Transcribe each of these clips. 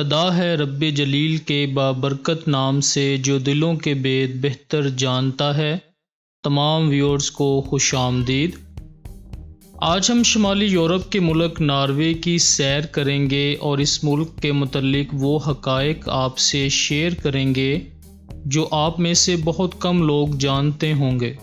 ابتدا ہے رب جلیل کے بابرکت نام سے جو دلوں کے بید بہتر جانتا ہے۔ تمام ویورز کو خوش آمدید۔ آج ہم شمالی یورپ کے ملک ناروے کی سیر کریں گے اور اس ملک کے متعلق وہ حقائق آپ سے شیئر کریں گے جو آپ میں سے بہت کم لوگ جانتے ہوں گے۔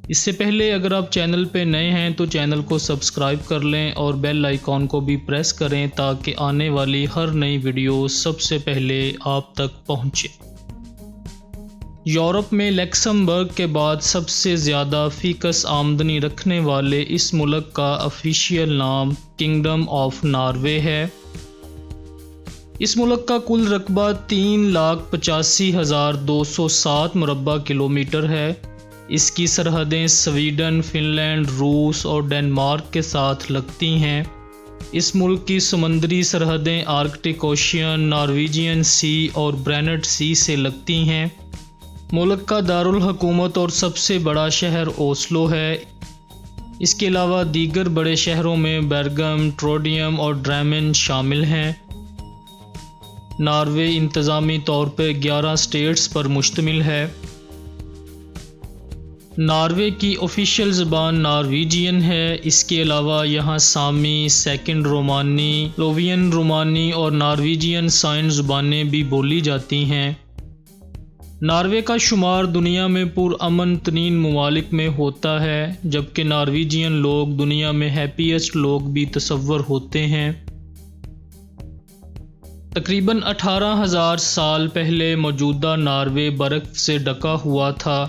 اس سے پہلے اگر آپ چینل پہ نئے ہیں تو چینل کو سبسکرائب کر لیں اور بیل آئیکن کو بھی پریس کریں تاکہ آنے والی ہر نئی ویڈیو سب سے پہلے آپ تک پہنچے۔ یورپ میں لکسمبرگ کے بعد سب سے زیادہ فی کس آمدنی رکھنے والے اس ملک کا آفیشیل نام کنگڈم آف ناروے ہے۔ اس ملک کا کل رقبہ 3,85,207 مربع کلومیٹر ہے۔ اس کی سرحدیں سویڈن، فن لینڈ، روس اور ڈنمارک کے ساتھ لگتی ہیں۔ اس ملک کی سمندری سرحدیں آرکٹک اوشین، نارویجین سی اور برینٹ سی سے لگتی ہیں۔ ملک کا دارالحکومت اور سب سے بڑا شہر اوسلو ہے۔ اس کے علاوہ دیگر بڑے شہروں میں برگم، ٹروڈیم اور ڈریمن شامل ہیں۔ ناروے انتظامی طور پر 11 اسٹیٹس پر مشتمل ہے۔ ناروے کی آفیشیل زبان نارویجین ہے۔ اس کے علاوہ یہاں سامی، سیکنڈ رومانی، سلووین رومانی اور نارویجین سائن زبانیں بھی بولی جاتی ہیں۔ ناروے کا شمار دنیا میں پرامن ترین ممالک میں ہوتا ہے، جبکہ نارویجین لوگ دنیا میں ہیپیسٹ لوگ بھی تصور ہوتے ہیں۔ تقریباً 18,000 سال پہلے موجودہ ناروے برف سے ڈھکا ہوا تھا۔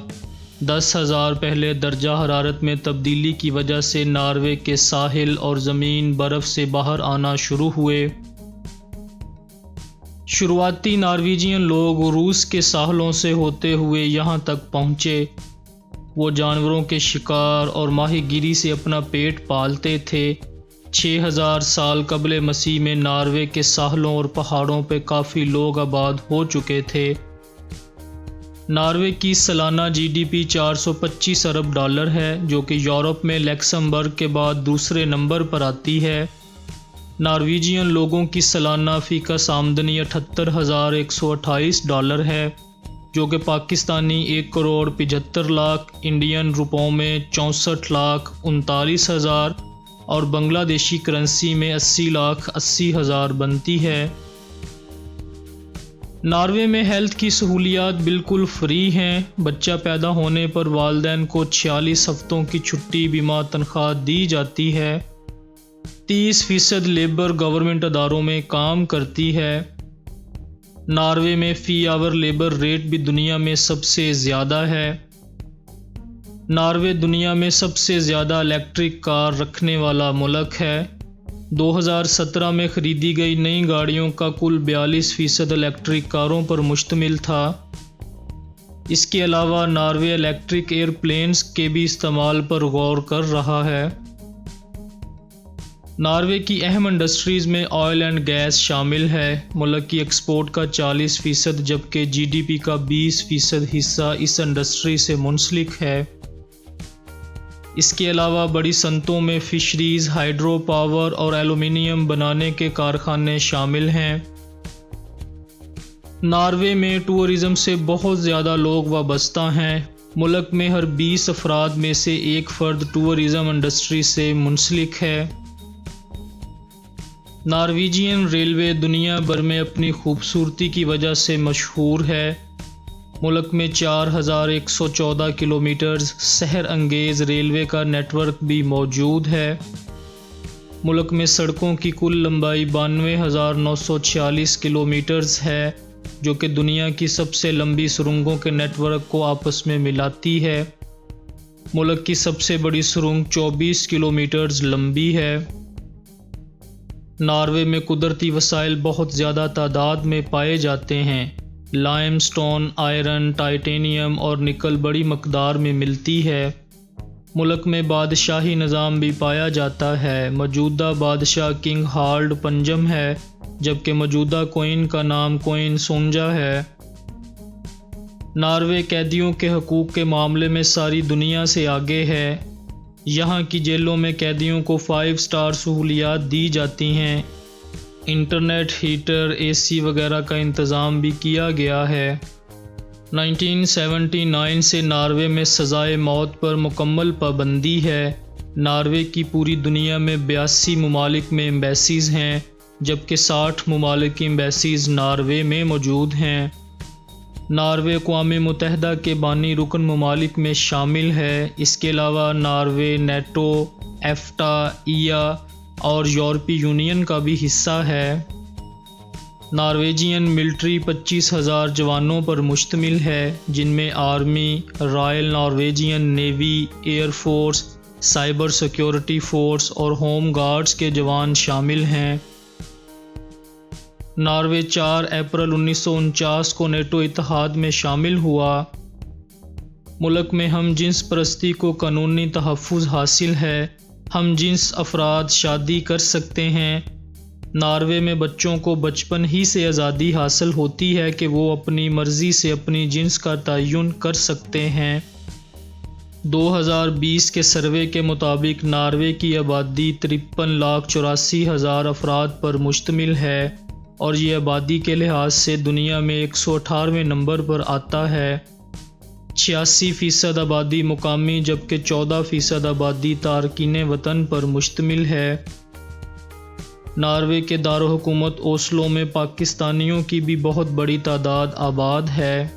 10,000 پہلے درجہ حرارت میں تبدیلی کی وجہ سے ناروے کے ساحل اور زمین برف سے باہر آنا شروع ہوئے۔ شروعاتی نارویجین لوگ روس کے ساحلوں سے ہوتے ہوئے یہاں تک پہنچے۔ وہ جانوروں کے شکار اور ماہی گیری سے اپنا پیٹ پالتے تھے۔ 6,000 سال قبل مسیح میں ناروے کے ساحلوں اور پہاڑوں پہ کافی لوگ آباد ہو چکے تھے۔ ناروے کی سالانہ جی ڈی پی 425 ارب ڈالر ہے، جو کہ یورپ میں لکسمبرگ کے بعد دوسرے نمبر پر آتی ہے۔ نارویجین لوگوں کی سالانہ فی کس آمدنی 78,128 ڈالر ہے، جو کہ پاکستانی 1,75,00,000، انڈین روپوں میں 64,39,000 اور بنگلہ دیشی کرنسی میں 80,80,000 بنتی ہے۔ ناروے میں ہیلتھ کی سہولیات بالکل فری ہیں۔ بچہ پیدا ہونے پر والدین کو 46 ہفتوں کی چھٹی بیمہ تنخواہ دی جاتی ہے۔ 30% لیبر گورنمنٹ اداروں میں کام کرتی ہے۔ ناروے میں فی آور لیبر ریٹ بھی دنیا میں سب سے زیادہ ہے۔ ناروے دنیا میں سب سے زیادہ الیکٹرک کار رکھنے والا ملک ہے۔ 2017 میں خریدی گئی نئی گاڑیوں کا کل 42% الیکٹرک کاروں پر مشتمل تھا۔ اس کے علاوہ ناروے الیکٹرک ایئر پلینز کے بھی استعمال پر غور کر رہا ہے۔ ناروے کی اہم انڈسٹریز میں آئل اینڈ گیس شامل ہے۔ ملک کی ایکسپورٹ کا 40%، جبکہ جی ڈی پی کا 20% حصہ اس انڈسٹری سے منسلک ہے۔ اس کے علاوہ بڑی صنعتوں میں فشریز، ہائیڈرو پاور اور ایلومینیم بنانے کے کارخانے شامل ہیں۔ ناروے میں ٹورازم سے بہت زیادہ لوگ وابستہ ہیں۔ ملک میں ہر 20 افراد میں سے ایک فرد ٹورازم انڈسٹری سے منسلک ہے۔ نارویجین ریلوے دنیا بھر میں اپنی خوبصورتی کی وجہ سے مشہور ہے۔ ملک میں 4,114 کلومیٹرز سحر انگیز ریلوے کا نیٹ ورک بھی موجود ہے۔ ملک میں سڑکوں کی کل لمبائی 92,946 کلومیٹرز ہے، جو کہ دنیا کی سب سے لمبی سرنگوں کے نیٹ ورک کو آپس میں ملاتی ہے۔ ملک کی سب سے بڑی سرنگ 24 کلومیٹرز لمبی ہے۔ ناروے میں قدرتی وسائل بہت زیادہ تعداد میں پائے جاتے ہیں۔ لائم سٹون، آئرن، ٹائٹینیم اور نکل بڑی مقدار میں ملتی ہے۔ ملک میں بادشاہی نظام بھی پایا جاتا ہے۔ موجودہ بادشاہ کنگ ہارلڈ پنجم ہے، جبکہ موجودہ کوئن کا نام کوئن سونجا ہے۔ ناروے قیدیوں کے حقوق کے معاملے میں ساری دنیا سے آگے ہے۔ یہاں کی جیلوں میں قیدیوں کو 5 اسٹار سہولیات دی جاتی ہیں۔ انٹرنیٹ، ہیٹر، اے سی وغیرہ کا انتظام بھی کیا گیا ہے۔ 1979 سے ناروے میں سزائے موت پر مکمل پابندی ہے۔ ناروے کی پوری دنیا میں 82 ممالک میں ایمبیسیز ہیں، جبکہ 60 ممالک کی ایمبیسیز ناروے میں موجود ہیں۔ ناروے اقوام متحدہ کے بانی رکن ممالک میں شامل ہے۔ اس کے علاوہ ناروے نیٹو، ایفٹا، EA اور یورپی یونین کا بھی حصہ ہے۔ نارویجین ملٹری 25,000 جوانوں پر مشتمل ہے، جن میں army, Royal Norwegian navy, air force, cyber security force اور ہوم گارڈز کے جوان شامل ہیں۔ ناروے 4 اپریل 1949 کو نیٹو اتحاد میں شامل ہوا۔ ملک میں ہم جنس پرستی کو قانونی تحفظ حاصل ہے۔ ہم جنس افراد شادی کر سکتے ہیں۔ ناروے میں بچوں کو بچپن ہی سے آزادی حاصل ہوتی ہے کہ وہ اپنی مرضی سے اپنی جنس کا تعین کر سکتے ہیں۔ 2020 کے سروے کے مطابق ناروے کی آبادی 53,84,000 افراد پر مشتمل ہے اور یہ آبادی کے لحاظ سے دنیا میں 118ویں نمبر پر آتا ہے۔ 86% آبادی مقامی جبکہ 14% آبادی تارکین وطن پر مشتمل ہے۔ ناروے کے دارالحکومت اوسلو میں پاکستانیوں کی بھی بہت بڑی تعداد آباد ہے۔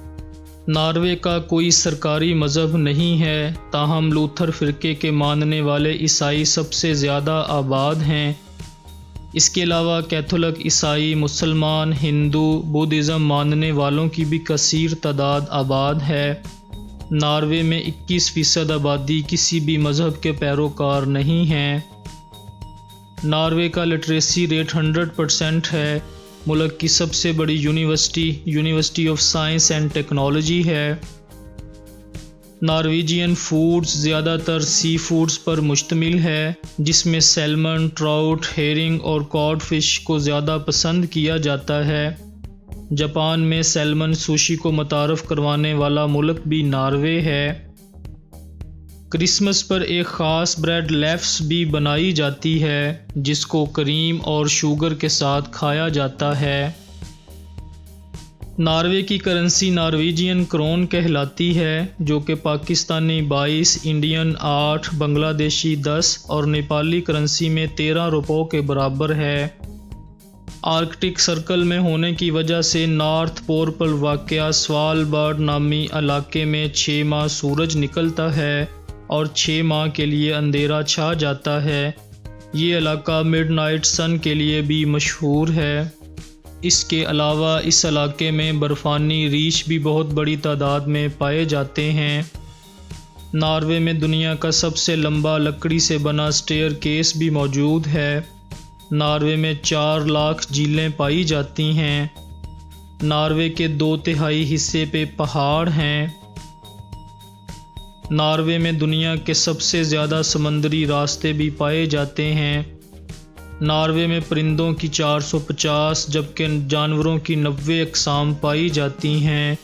ناروے کا کوئی سرکاری مذہب نہیں ہے، تاہم لوتھر فرقے کے ماننے والے عیسائی سب سے زیادہ آباد ہیں۔ اس کے علاوہ کیتھولک، عیسائی، مسلمان، ہندو، بدھزم ماننے والوں کی بھی کثیر تعداد آباد ہے۔ ناروے میں 21% آبادی کسی بھی مذہب کے پیروکار نہیں ہیں۔ ناروے کا لٹریسی ریٹ 100% ہے۔ ملک کی سب سے بڑی university of science and technology ہے۔ نارویجین فوڈز زیادہ تر سی فوڈز پر مشتمل ہے، جس میں سیلمن، ٹراؤٹ، ہیرنگ اور کاڈ فش کو زیادہ پسند کیا جاتا ہے۔ جاپان میں سیلمن سوشی کو متعارف کروانے والا ملک بھی ناروے ہے۔ کرسمس پر ایک خاص بریڈ لیفس بھی بنائی جاتی ہے، جس کو کریم اور شوگر کے ساتھ کھایا جاتا ہے۔ ناروے کی کرنسی نارویجین کرون کہلاتی ہے، جو کہ پاکستانی 22، انڈین 8، بنگلہ دیشی 10 اور نیپالی کرنسی میں 13 روپوں کے برابر ہے۔ آرکٹک سرکل میں ہونے کی وجہ سے نارتھ پول پر واقع سوالبارڈ نامی علاقے میں 6 ماہ سورج نکلتا ہے اور 6 ماہ کے لیے اندھیرا چھا جاتا ہے۔ یہ علاقہ مڈ نائٹ سن کے لیے بھی مشہور ہے۔ اس کے علاوہ اس علاقے میں برفانی ریچھ بھی بہت بڑی تعداد میں پائے جاتے ہیں۔ ناروے میں دنیا کا سب سے لمبا لکڑی سے بنا سٹیئر کیس بھی موجود ہے۔ ناروے میں 4 لاکھ جھیلیں پائی جاتی ہیں۔ ناروے کے 2/3 حصے پہ پہاڑ ہیں۔ ناروے میں دنیا کے سب سے زیادہ سمندری راستے بھی پائے جاتے ہیں۔ ناروے میں پرندوں کی 450 جبکہ جانوروں کی 90 اقسام پائی جاتی ہیں۔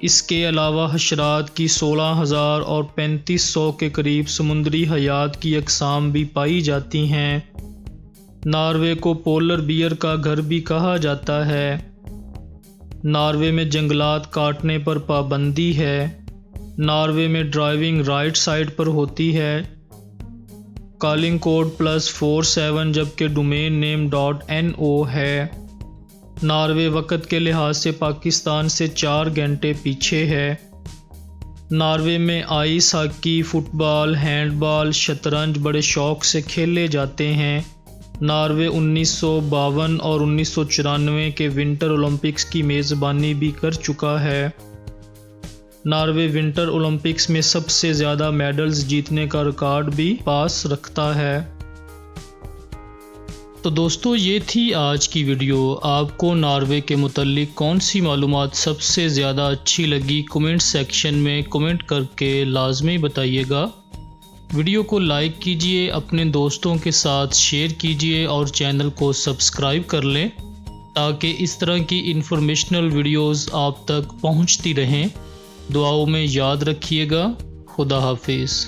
اس کے علاوہ حشرات کی 16,000 اور 3500 کے قریب سمندری حیات کی اقسام بھی پائی جاتی ہیں۔ ناروے کو پولر بیئر کا گھر بھی کہا جاتا ہے۔ ناروے میں جنگلات کاٹنے پر پابندی ہے۔ ناروے میں ڈرائیونگ رائٹ سائڈ پر ہوتی ہے۔ کالنگ کوڈ +47 جبکہ ڈومین نیم .no ہے۔ ناروے وقت کے لحاظ سے پاکستان سے 4 گھنٹے پیچھے ہے۔ ناروے میں آئس ہاکی، فٹ بال، ہینڈ بال، شطرنج بڑے شوق سے کھیلے جاتے ہیں۔ ناروے 1952 اور 1994 کے ونٹر اولمپکس کی میزبانی بھی کر چکا ہے۔ ناروے ونٹر اولمپکس میں سب سے زیادہ میڈلز جیتنے کا ریکارڈ بھی پاس رکھتا ہے۔ تو دوستو یہ تھی آج کی ویڈیو۔ آپ کو ناروے کے متعلق کون سی معلومات سب سے زیادہ اچھی لگی؟ کمنٹ سیکشن میں کمنٹ کر کے لازمی بتائیے گا۔ ویڈیو کو لائک کیجئے، اپنے دوستوں کے ساتھ شیئر کیجئے اور چینل کو سبسکرائب کر لیں تاکہ اس طرح کی انفارمیشنل ویڈیوز آپ تک پہنچتی رہیں۔ دعاؤں میں یاد رکھیے گا۔ خدا حافظ۔